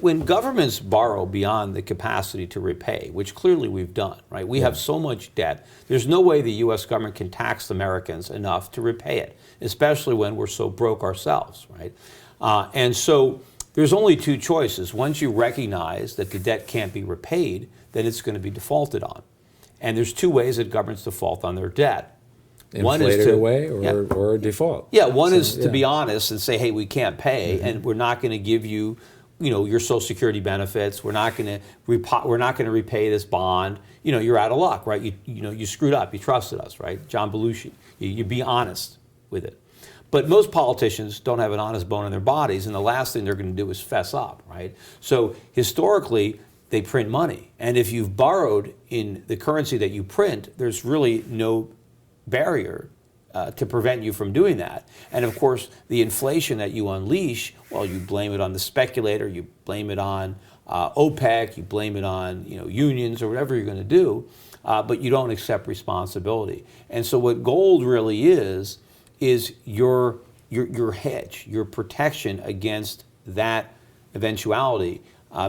When governments borrow beyond the capacity to repay, which clearly we've done, right? We have so much debt. There's no way the U.S. government can tax Americans enough to repay it, especially when we're so broke ourselves, right? And so there's only two choices. Once you recognize that the debt can't be repaid, then it's going to be defaulted on. And there's two ways that governments default on their debt. One is to away or default. Yeah, one is to be honest and say, hey, we can't pay, and we're not going to give you, your Social Security benefits. We're not going to repay this bond. You're out of luck, right? You screwed up. You trusted us, right? John Belushi. You be honest with it. But most politicians don't have an honest bone in their bodies, and the last thing they're going to do is fess up, right? So historically, they print money, and if you've borrowed in the currency that you print, there's really no barrier to prevent you from doing that. And of course, the inflation that you unleash, well, you blame it on the speculator, you blame it on OPEC, you blame it on unions or whatever you're going to do, but you don't accept responsibility. And so what gold really is your hedge, your protection against that eventuality.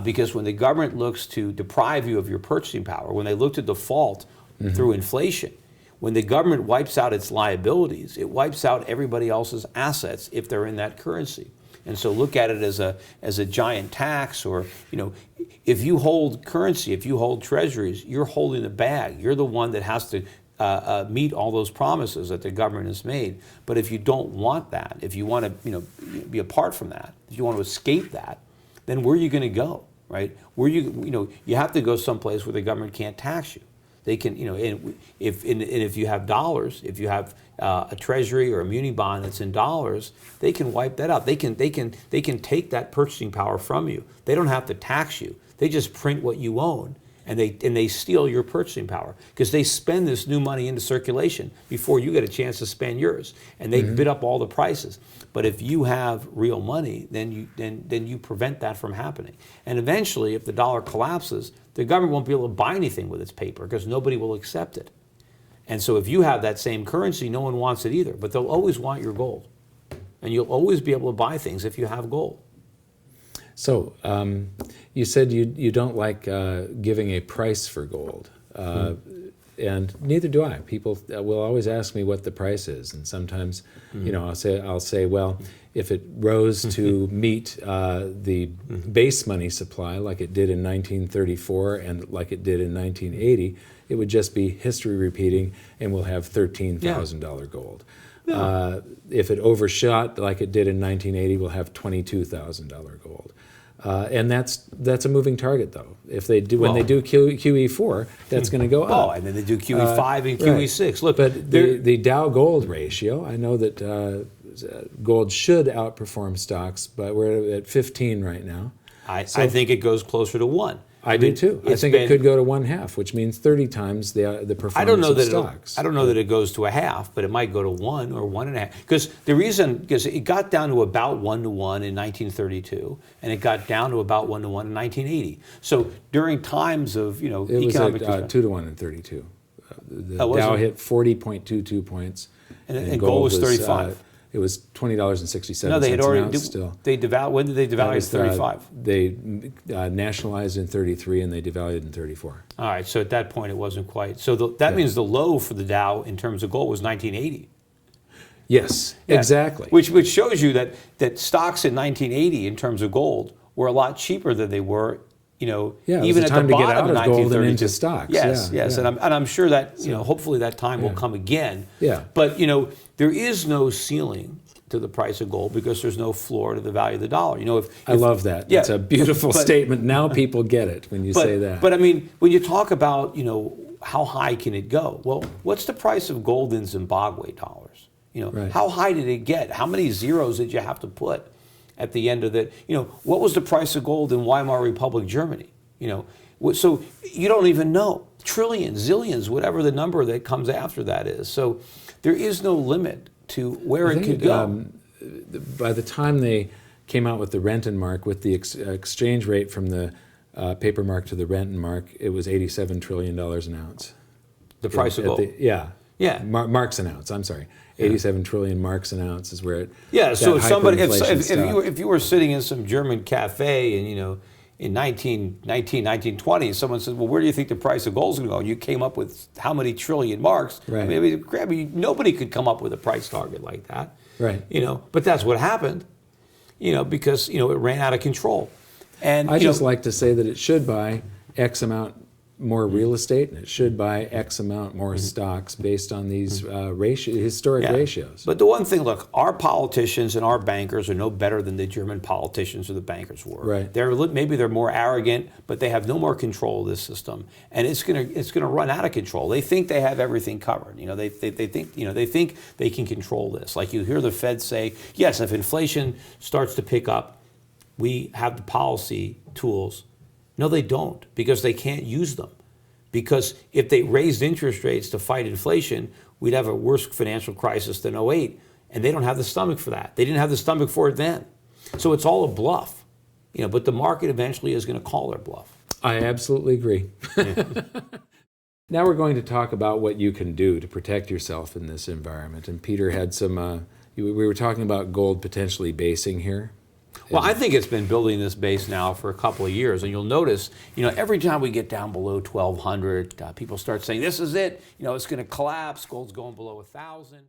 Because when the government looks to deprive you of your purchasing power, when they look to default through inflation, when the government wipes out its liabilities, it wipes out everybody else's assets if they're in that currency. And so look at it as a giant tax, or if you hold currency, if you hold treasuries, you're holding the bag. You're the one that has to meet all those promises that the government has made. But if you don't want that, if you want to be apart from that, if you want to escape that, then where are you going to go, right? You have to go someplace where the government can't tax you. They can, and if you have dollars, if you have a treasury or a muni bond that's in dollars, they can wipe that out. They can take that purchasing power from you. They don't have to tax you. They just print what you own, and they steal your purchasing power because they spend this new money into circulation before you get a chance to spend yours, and they bid up all the prices. But if you have real money, then you prevent that from happening. And eventually, if the dollar collapses, the government won't be able to buy anything with its paper because nobody will accept it. And so if you have that same currency, no one wants it either. But they'll always want your gold. And you'll always be able to buy things if you have gold. So you said you don't like giving a price for gold. And neither do I. People will always ask me what the price is, and sometimes, I'll say, well, if it rose to meet the base money supply, like it did in 1934 and like it did in 1980, it would just be history repeating, and we'll have $13,000 gold. Yeah. If it overshot, like it did in 1980, we'll have $22,000 gold. And that's a moving target, though. If they do, when they do QE4, that's going to go up. Oh, and then they do QE5 and QE6. Look, but the Dow gold ratio, I know that gold should outperform stocks, but we're at 15 right now. I think it goes closer to 1. I do too. I think it could go to 1/2, which means 30 times the performance of stocks. I don't know that it goes to 1/2, but it might go to 1 or 1.5. Because it got down to about 1-to-1 in 1932, and it got down to about 1-to-1 in 1980. So during times of economic, it was 2-to-1 in 32. The Dow hit 40.22 points, and gold was 35. It was $20.67. No, they had already. When did they devalue in 35? They nationalized in 33 and they devalued in 34. All right, so at that point it wasn't quite. So that means the low for the Dow in terms of gold was 1980. Yes, exactly. Which shows you that stocks in 1980 in terms of gold were a lot cheaper than they were. Even at the bottom of 1932. And into stocks. Yes. And I'm sure that hopefully that time will come again. Yeah. But there is no ceiling to the price of gold because there's no floor to the value of the dollar. I love that. Yeah, it's a beautiful statement. Now people get it when you say that. But I mean, when you talk about how high can it go? Well, what's the price of gold in Zimbabwe dollars? Right. How high did it get? How many zeros did you have to put at the end of that? What was the price of gold in Weimar Republic, Germany? So you don't even know. Trillions, zillions, whatever the number that comes after that is. So there is no limit to where it could go. By the time they came out with the Renton mark, with the exchange rate from the paper mark to the Renton mark, it was $87 trillion an ounce. The price of gold? Marks an ounce, I'm sorry. 87 trillion marks an ounce is where it. Yeah, so if you were sitting in some German cafe and in 1920, someone said, well, where do you think the price of gold is going to go? And you came up with how many trillion marks? Right. I mean, nobody could come up with a price target like that. Right. But that's what happened, because, it ran out of control. And I just like to say that it should buy X amount more real estate, and it should buy X amount more stocks based on these historic ratios. But the one thing, look, our politicians and our bankers are no better than the German politicians or the bankers were. Right. Maybe they're more arrogant, but they have no more control of this system, and it's gonna run out of control. They think they have everything covered. They think they can control this. Like you hear the Fed say, yes, if inflation starts to pick up, we have the policy tools. No, they don't, because they can't use them. Because if they raised interest rates to fight inflation, we'd have a worse financial crisis than '08, and they don't have the stomach for that. They didn't have the stomach for it then. So it's all a bluff, but the market eventually is going to call their bluff. I absolutely agree. Now we're going to talk about what you can do to protect yourself in this environment. And Peter had some, we were talking about gold potentially basing here. Well, I think it's been building this base now for a couple of years, and you'll notice, every time we get down below 1,200, people start saying, this is it, it's going to collapse, gold's going below 1,000.